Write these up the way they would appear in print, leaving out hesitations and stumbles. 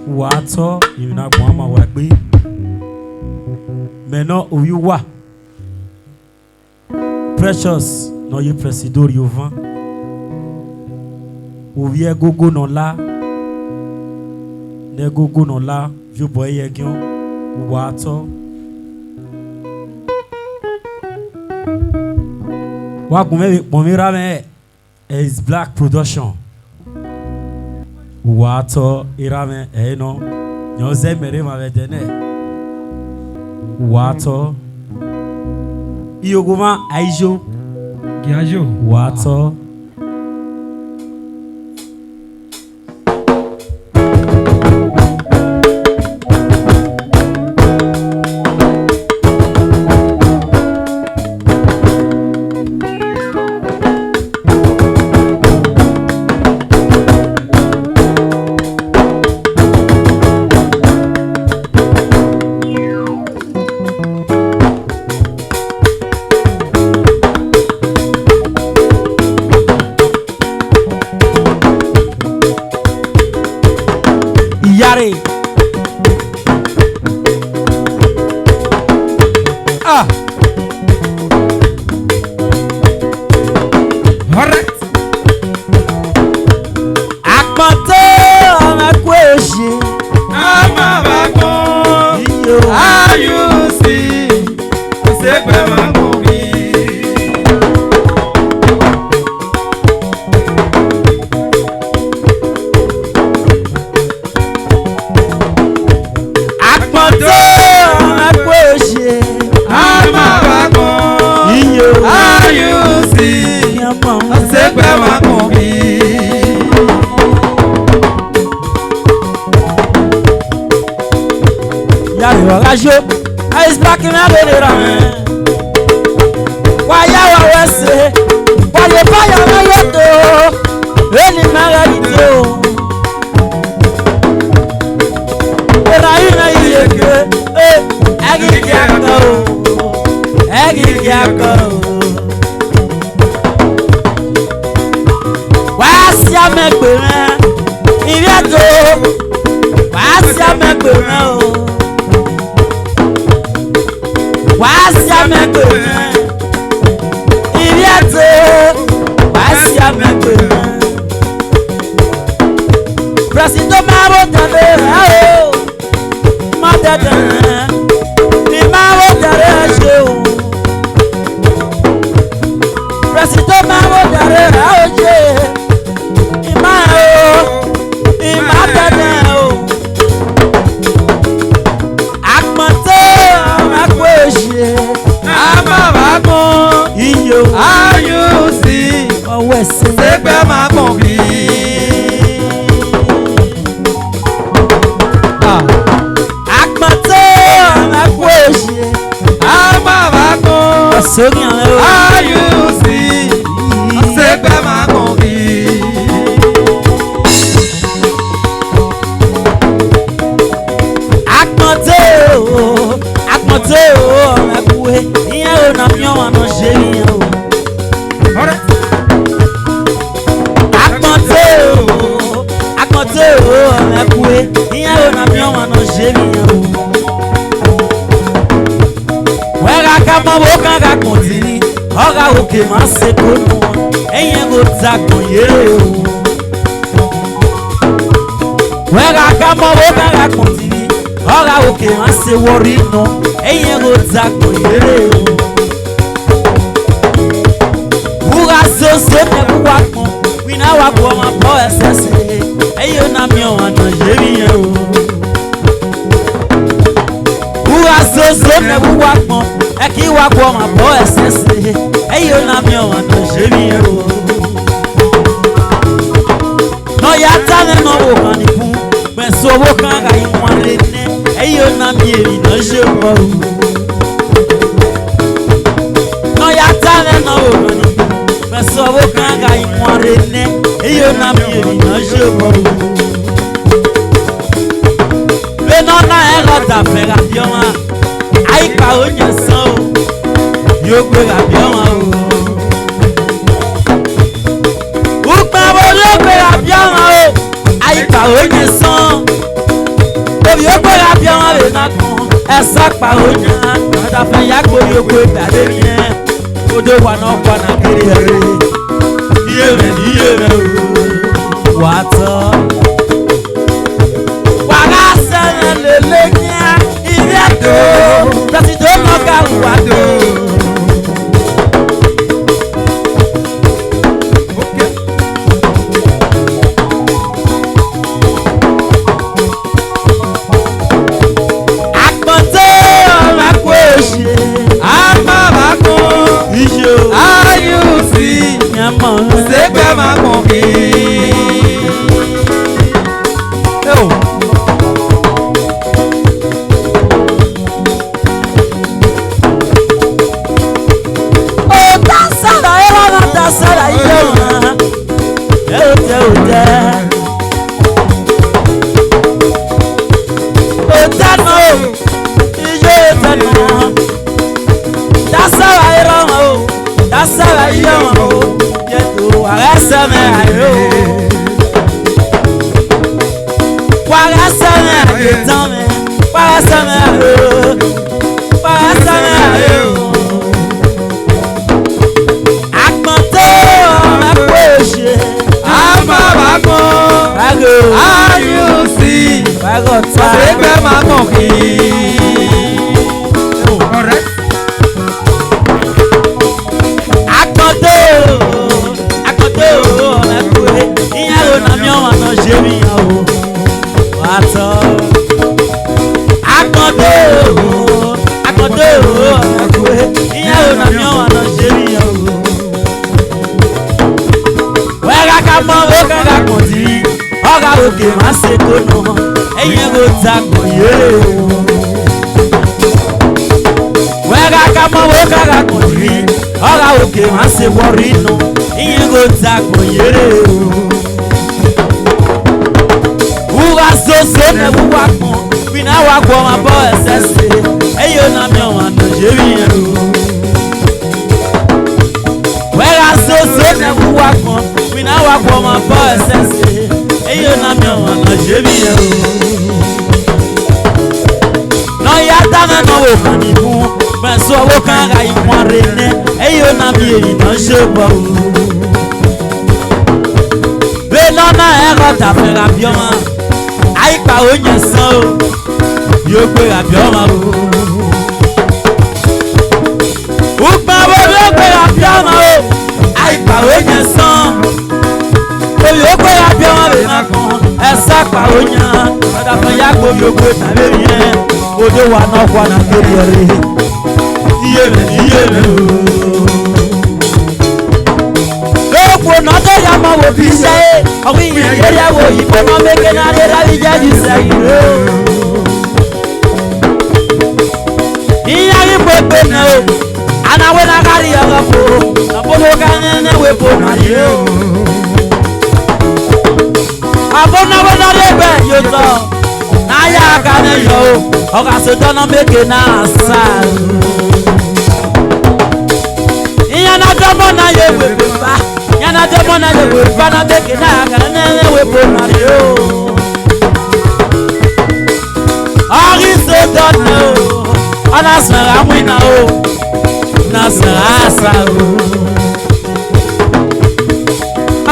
Wato, il n'a pas ma wagbi. Maintenant, où you wa? Precious, non y Presido yovan. Ovbi-Egogo non la. Ne gogo non la. Je boy yegion. Wato. Wakume pomira me is black production. Wato irame no nyoze mere ma vedene. Wato ioguma aijo giajo wato Yare. Ah. Alright. Akpante amakweshi. Amabako. Iyo. Ayusi. Sekwe mangobi. Rajo, ice black in a better. Why you are say? Why you buy a yato? Any margarito. When I in a year, Aggie Yako. What's your make? If you go, what's your make? Wasia mekona Iriato Wasia mekona Presido maro tade hao Madada Ni maro tade sheo Presido maro tade hao je Imao Imadada Amabako iyo ayusi owese sekpe makombi akmate amakweshi amabako ayusi sekpe makombi akmate amakwe iya na myo wana sheri o akmate amakwe iya na myo wana sheri o wega kama boka ga kontini oga oke ma se kono eyen go zakon yere o wega kama boka ga kontini oga oke ma se wori no eyen go zakon yere o buga so me buga kon we na wa go ma bo esese eyen na mi o ana yeri o buga so me buga kon e ki wa go ma bo esese eyen na mi o ana yeri o no ya tane no wo kan ni fun me so wo kan ga yi wan le ne eyen na mi eri no je mo no ya tane no wo kan ni me so wo kan ga yi wan le ne eyen na mi eri no je mo be no na e lo da fe ga bi o ma ai pa o nya san o yo gbé àbíọ́mà o. Ùpẹ̀ wo ló gbé àbíọ́mà o? Àyíká òye sàn. Òbí ó gbé àbíọ́mà rẹ̀ náà kan. Ẹ̀sà pa òyà. Ọ̀dà fẹ́ yá gbóyè gbé ìgbàdé yẹn. Odò wà náà kọ́ náà kiri ẹ̀rẹ́. Iye rẹ̀ o. Wà á tọ́. Wàrà sẹ́yìn lélẹ́ yẹn. Ilé ẹ̀dọ́. Presido Noga wà dó. Òkè má ṣe kó nà ẹ̀yìn ló ta kàn yé o. Wẹ́rẹ́ ká mọ́ wó kára kàn yé ọ̀rá òkè má ṣe wọ́rí nà ẹ̀yìn ló ta kàn yé o. Wúwa soso nẹ wúwa kan fínà wà kọ́ máa bọ́ ẹsẹ̀ ṣe ẹ̀yìn ó nà mí ọ̀wọ̀n àná ṣé mi yẹn o. Wẹ́rẹ́ soso nẹ wúwa kan fínà wà kọ́ máa bọ́ ẹsẹ̀ ṣe. Eyo na mi ọ̀wọ̀n náà ṣe bí ẹ o. Náà yá dáná náà wò kàn ní fún pẹ̀sù owó kan ra ìwọ̀n rẹ̀ ní. Eyo na mi èyí náà ṣe bọ̀ o. Bẹ́ẹ̀ lọ́nà ẹ̀rọ tàfẹ́ ra bí ọmọ. Àyíká oúnjẹ sàn o. Yóò gbé ra bí ọmọ o. Ùpẹ̀ wo ló gbé ra bí ọmọ o? Àyíká oúnjẹ sàn. Yóò gbé abíọ́mà rẹ̀ náà kan ẹ̀sà pàrọ̀ yàn ọ̀dà fún yàgò yòókù tàbí yẹn odò wà náà kọ́ náà kéde rẹ̀ iye rẹ̀ o. Lóòpù náà tó yà máa wò bí sẹ́yìn ọ̀gbìn yẹn yẹ́ yà wò yìí fún ọmọ méje náà lé rábí jẹ́ jù sẹ́yìn rẹ̀ o. Ìyá rí gbogbo náà o anáwó náà kárí ọ̀rọ̀ fò àbúrò ká ní wé fò náà yé o. Abọ́náwọ́ná lẹ́gbẹ̀ yóò tọ́ n'ayé aka ní yọ o ọ̀gá sọ̀tọ́nà méke náà sá. Ìyànà dọ́mọ́ náà yẹ wèpè fa ìyànà dọ́mọ́ náà yẹ wèpè fa náà méke náà kàrẹ́ ní wèpè náà yẹ o. Ọ̀rí sọ̀tọ́nà o ọ̀nà sọ̀rọ̀ àmúnà o ọ̀nà sọ̀rọ̀ àṣà o.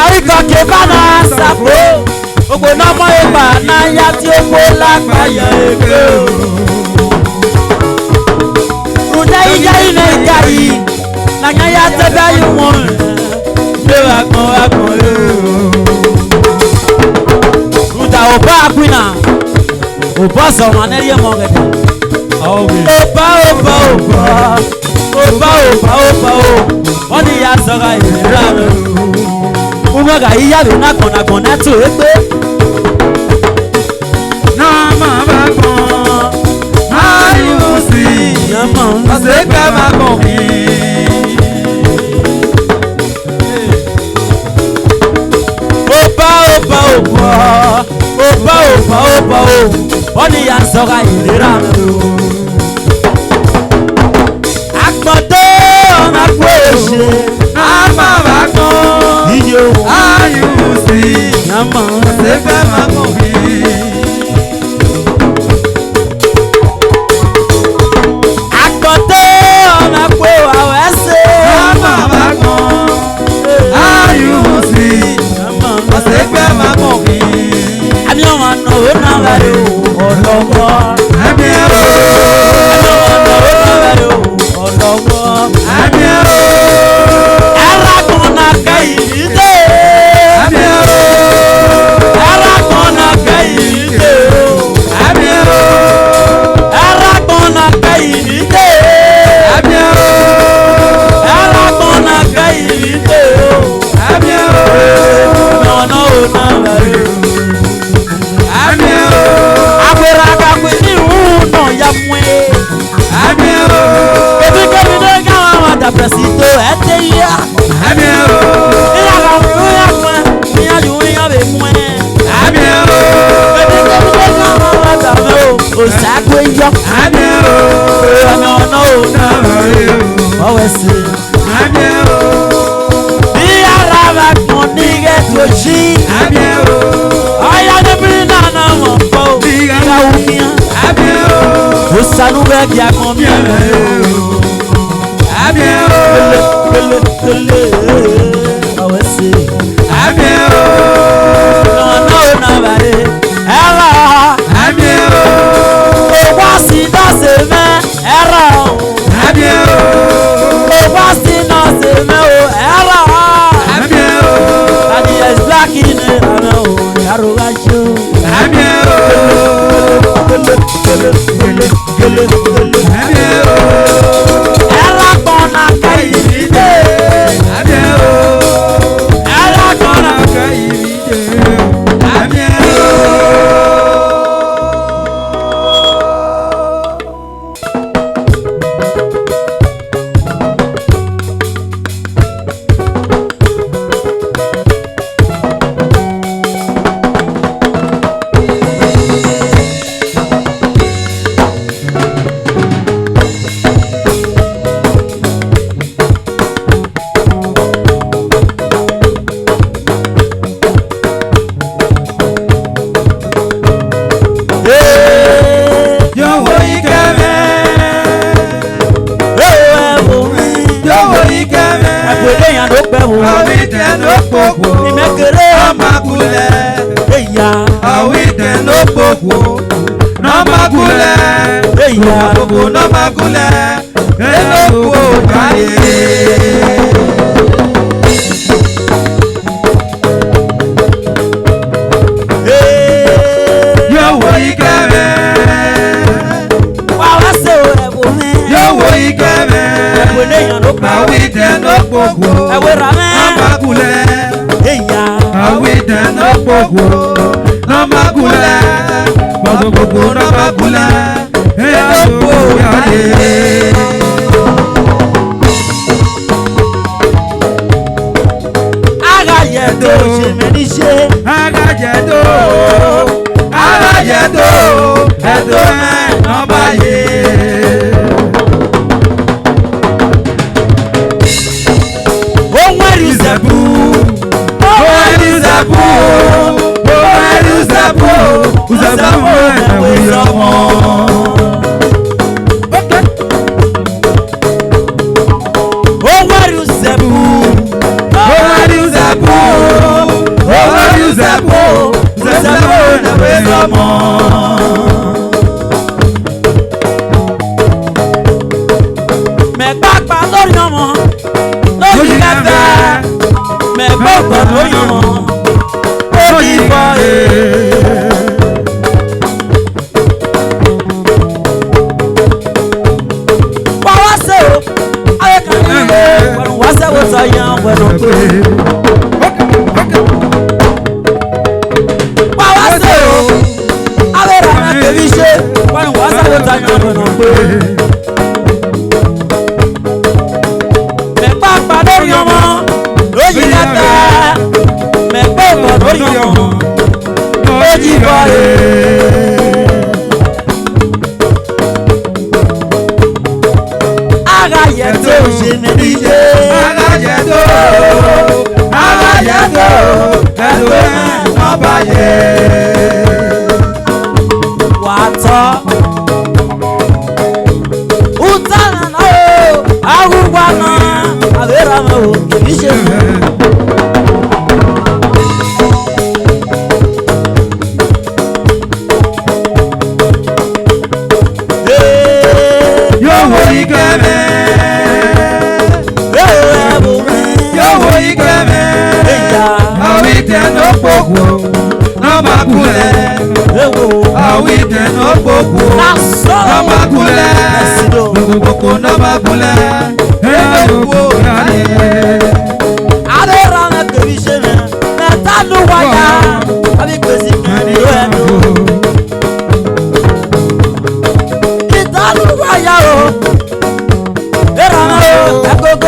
Àríkọ̀ kébà náà sàpò. Gbogbo náà mọ ìgbà náà yá tí ó kó lágbàáyé èké o. Rùjẹ́ ìjẹ́ ilé ìjà yìí, nàyà yá tẹ́gbẹ́ yìí wọ̀n ṣé wà kàn yóò. Rùjà ò bá àpínà, ò bọ́ sọ̀rọ̀ anẹ́yẹ mọ̀ rẹ̀ dà. Ó bá wọ́n ní ìyá sọ̀rọ̀ ìrírà rẹ̀. Umaga iya be na kona to egbe na mama gbon ayu si yama ose gbe ma gbon mi opa o oni ya sọra ìlera mi o agbodo Presido eteya. Amiero. Iya la ruya mwe. Iya yuya be mwe. Amiero. Ebe kebe kama wata me o. Osakwe yo. Amiero. No no no. Owesi. Amiero. Iya la ba konige toji. Amiero. Aya ne brina na mo po. Iya umia. Amiero. Osanu be ki akomia. Amiero. Owesi. Amiero. No no no ba e. Ela. Amiero. Wasi da se me. Ela. Amiero. Wasi na se me o. Ela. Amiero. Adi is black in it. Ana o. Yaruga show. Amiero. Amiero. Ela kona kai ide. Amiero. Ela kona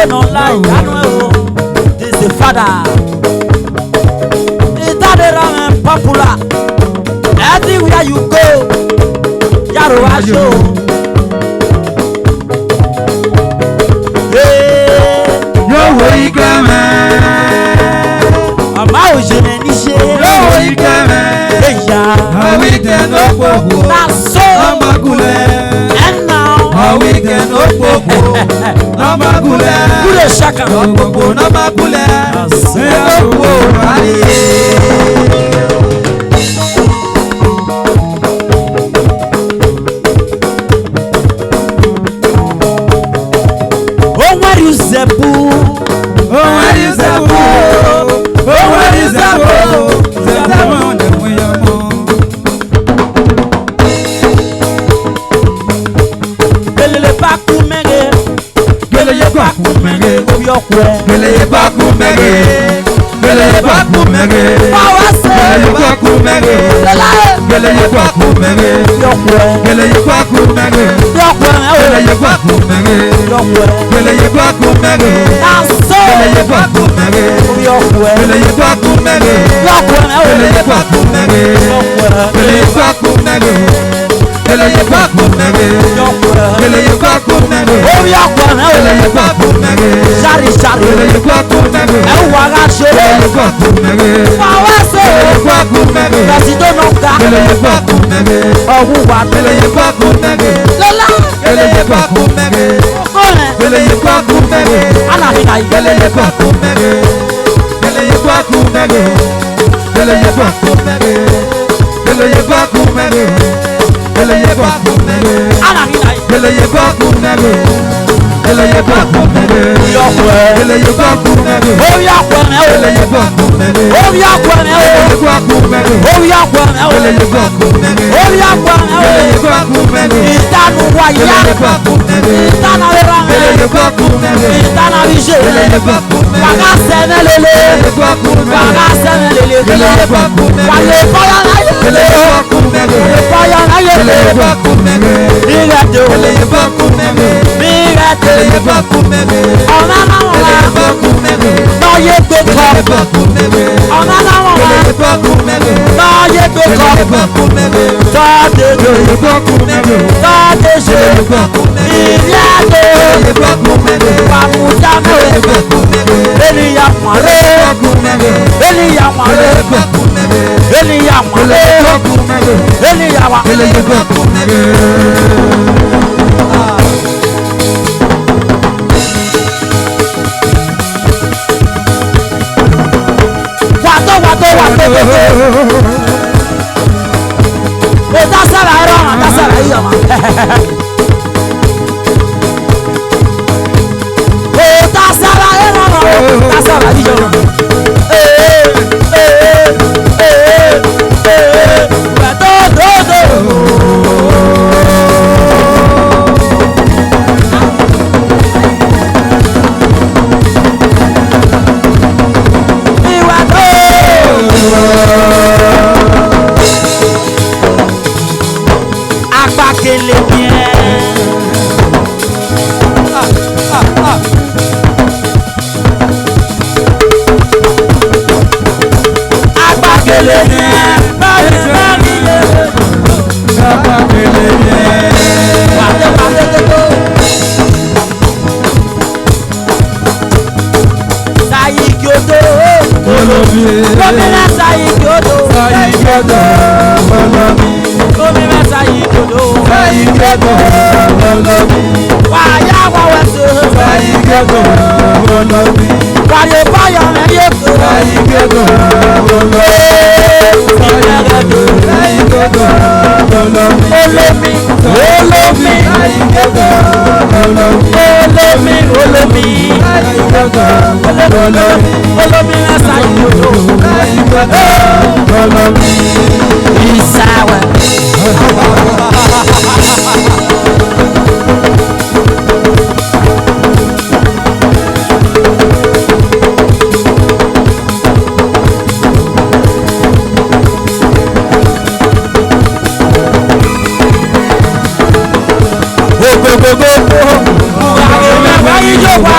no This is father. It's that popular. Everywhere you go, Yaro show. Yo way come. Ama ojene ni she. Yo way come. Eya. We can no popo. Na so. Amagule. And now. We can no popo. Amagule. Kule shaka. No popo no magule. Gele bakumege, gele bakumege, Pawase, gele bakumege, gele bakumege, gele bakumege, gele bakumege, gele bakumege, Aso, gele bakumege, gele bakumege, gele bakumege, gele bakumege. Ele ye bakumege, ele ye bakumege, Obi akwana, ele ye bakumege, Shari shari, ele ye bakumege, Ewaga ele shere, ye bakumege, Pawase, ele ye bakumege, Presido Noga, ele ye bakumege, Oguwa, ele ye bakumege, Lola, ele ye bakumege, Kone, ele ye bakumege, Anahina, ele ye bakumege, ele ye bakumege, ele ye bakumege, ele ye bakumege. Ele ye bakumege, Anahina, ele ye bakumege, ele ye bakumege, ele ye bakumege, Obi akwana, ele ye bakumege, Obi akwana, ele ye bakumege, Obi akwana, ele ye bakumege, Obi akwana, ele ye bakumege, Itanu waya, ele ye bakumege, Itana ele veranga, ye bakumege, Itana vije, ele ye bakumege, Waga senelele, ele ye bakumege, Waga senelele, ele ye bakumege, Wale faya na ele ye, ye bakumege, Faya na ye, ele ye bakumege, Mirete, ele ye bakumege, Mirete, ele ye bakumege, Ona na ele ye wala, bakumege, No ye ele ye beko, bakumege, Ona na ele wala, ye bakumege, No ye ele ye beko, bakumege, Tade ele de, ye bakumege, Tade je, ele ye bakumege, Iriade, ele ye bakumege, Pamudame, ele ye bakumege, Eliya mwale, ele ye bakumege, Eliya ele mwale, ye bakumege, Eliya ele mwale, ye bakumege, Eliya wa, ele ye bakumege. Wato, wato, wato, wato. Ota sara ero ma, ta sara iyo ma. Ota sara ero ma, ta sara iyo ma. Wato, do, do. Agbakele bien. Agbakele bien. Agbakele bien. Wate wate keko. Sayi kyoto. Olobi. Gómìnà Sayi kyoto. Sayi kyoto. Olobi. Gómìnà Sayi kyoto. Sayi kyoto. Olobi. Wàyà wọ̀wẹ̀sẹ̀. Sayi kyoto. Olobi. Wàyè báyọ̀ rẹ̀ yóò. Sayi kyoto. Olobi. Sayi kyoto. Olobi. Olomi, olomi, Sayi kyoto. Olobi. olomi, olomi, Sayi kyoto. Olobi. olomi na Sayi kyoto. Sayi kyoto. Olobi. Isawe. Go go go go. Wàá gbẹ̀gbẹ̀ wáyé jọ wá.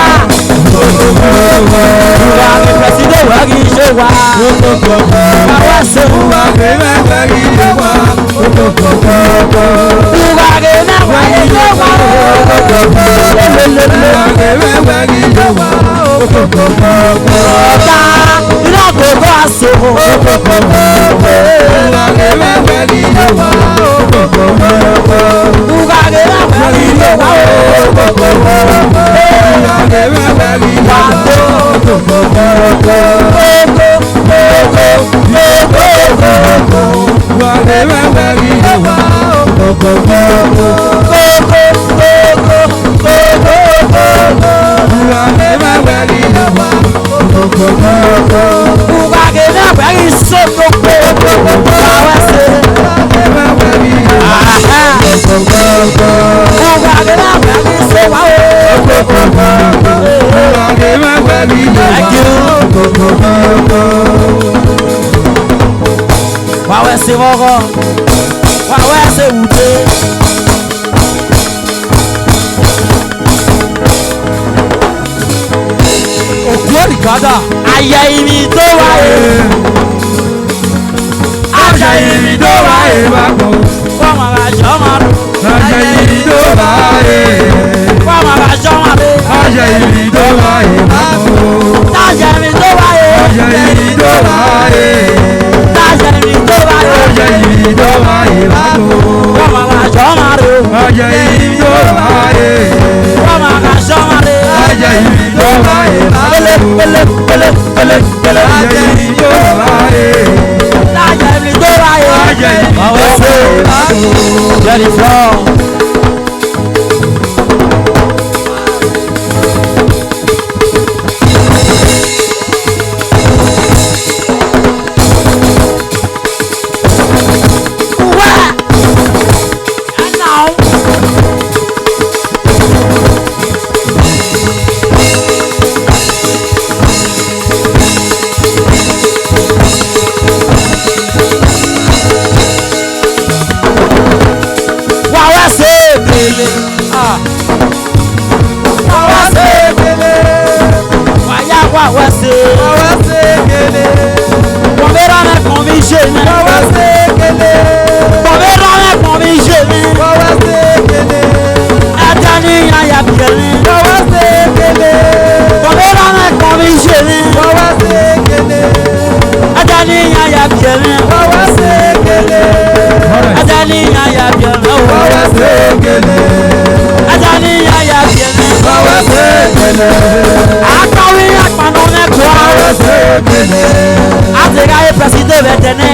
Presido vetene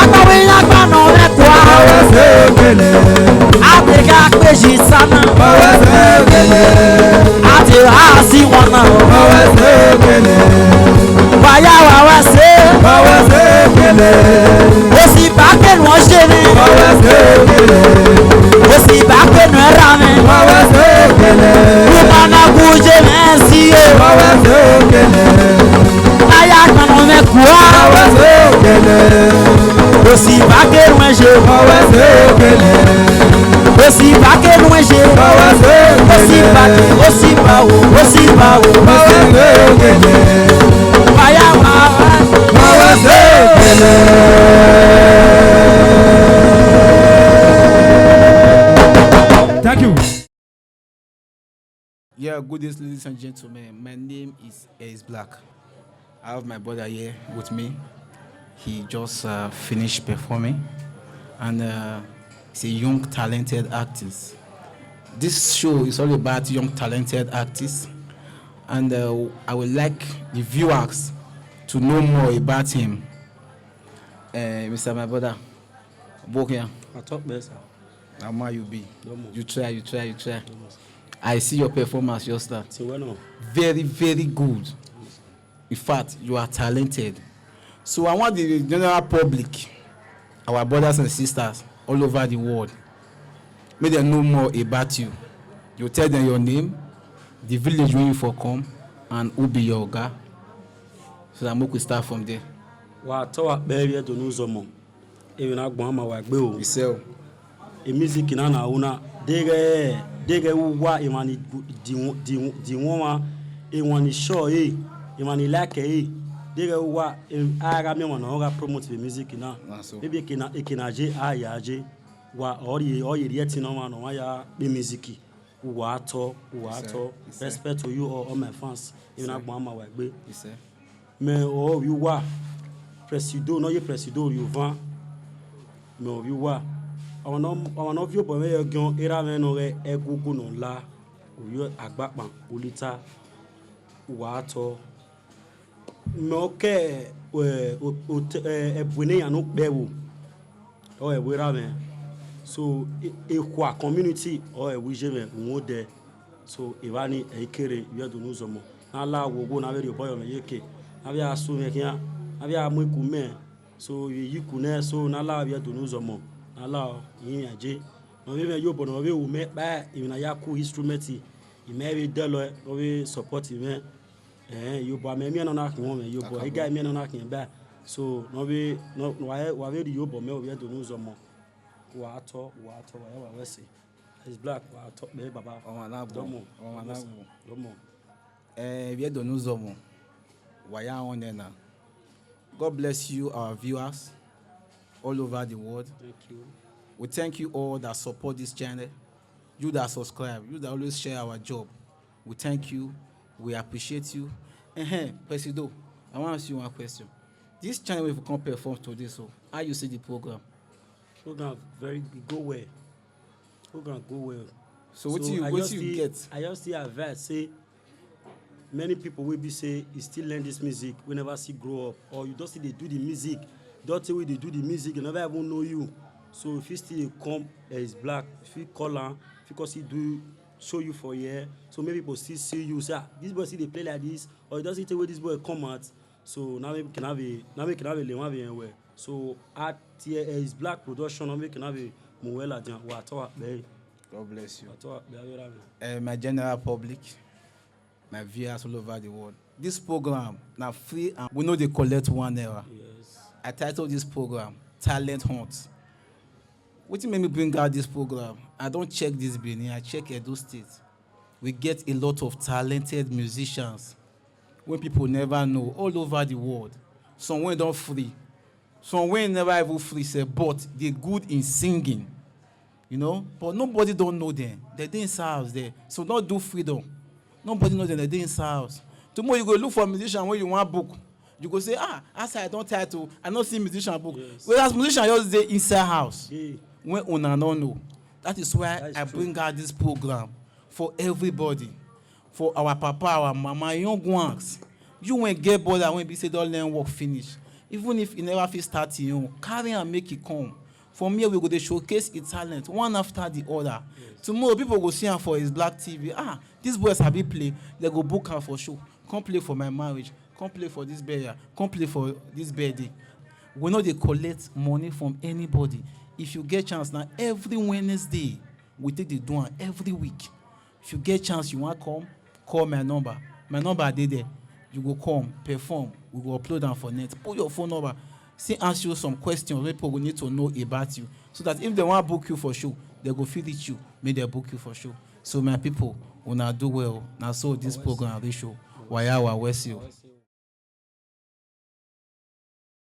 akawina gbanu mekwa atega peji sana ati asi wana baya wa wase osi baken won se ni osi baken rame rumana guje mensi aya gbanu mekwa osi baken won se osi baken won se osi bawo baya wa Thank you. Yeah, good day, ladies and gentlemen. My name is Ace Black. I have my brother here with me. He just finished performing, and he's a young, talented artist. This show is all about young, talented artists, and I would like the viewers to know more about him. Mr. My brother, Bokia. I talk better. How might you be? You try. I see your performance just that. So well, Very, very good. In fact, you are talented. So I want the general public, our brothers and sisters all over the world, may they know more about you. You tell them your name, the village where you for come, and who be your guy. So that we could start from there. Wa tawa bɛɛbi to n'ụzọ mɔ ebi na gbɔn ama wa gbe o Yourself. e music na na una dege wa e mani di woma e wani show e mani like e dege wa aga me wana oga promote the music na maybe ekina je aya je wa ori yeti no ma no ya be music Uwato. Yes, sir. Respect to you all my fans. Even Sir. Abouama Wagbe. Yes, sir. Mais oh, you wa Presido, no ye Presido, you van. Mais you wa. Àwọn vieux boy me yon era me no re egogo no la. Oyo agbapa olita Uwato. Mais okay ebwene ya no bewo. Oh ewera me. So ekwa community or ewije me nwo de. So Ivani ekere you do no zomo. Na la wogo na be boy me yeke. Na bia asu me kia. Na bia amoku me. So you kune so na la bia do no zomo. Na la yin aje. No be me yo bo no be wo me ba ina ya ku instrument. I me be delo no be support me. You bo me no na kan me yo bo. E guy me no na kan ba. So no be no wa be yo bo me o bia do no zomo. Wato whatever we say. It's black. Wato be baba. Domo. We don't know Zomo. Waya on na. God bless you, our viewers, all over the world. Thank you. We thank you all that support this channel, you that subscribe, you that always share our job. We thank you. We appreciate you. Presido, I want to ask you one question. This channel will come perform today, so how you see the program? Program go well. Program go well. So what you get? I just see advice say many people will be say you still learn this music, we never see grow up, or you don't see they do the music, don't say we they do the music, you never even know you. So if you still come is black, if you call on, because he do show you for a year, so maybe people still see you say this boy see they play like this, or it doesn't take where this boy come out. So now we can have a anywhere. So at here is black production, now we can have a Muela Jan. God bless you. My general public, my viewers all over the world. This program now free and we know they collect 1 hour. Yes. I titled this program Talent Hunt. What made me bring out this program? I don't check this Benin, I check Edo State. We get a lot of talented musicians when people never know all over the world. Some when don't free. Some when never even free, say, but they're good in singing. You know? But nobody don't know them. They're inside house there. So don't do freedom. Nobody knows them, they're inside house. Tomorrow you go look for a musician when you want book. You go say, outside I don't title, I don't see musician book. Yes. Whereas musician just say inside house. Yeah. When una don't know. That is why That's I true. bring out this program for everybody. For our papa, our mama, young ones. You won't get bothered when we say don't learn work finish. Even if you never feel starting, you carry and make it come. From here, we go to showcase its talent one after the other. Yes. Tomorrow, people go see him for his black TV. These boys have been play. They go book him for show. Come play for my marriage. Come play for this burial. Come play for this birthday. We know they collect money from anybody. If you get chance now, every Wednesday, we take the do every week. If you get chance, you want to come, call my number. My number are there. You go come, perform. We go upload them for net. Put your phone number. See, ask you some questions people will need to know about you. So that if they want to book you for show, they go feed it you. May they book you for show. So my people, when I do well, now so this program, this show, why I will you.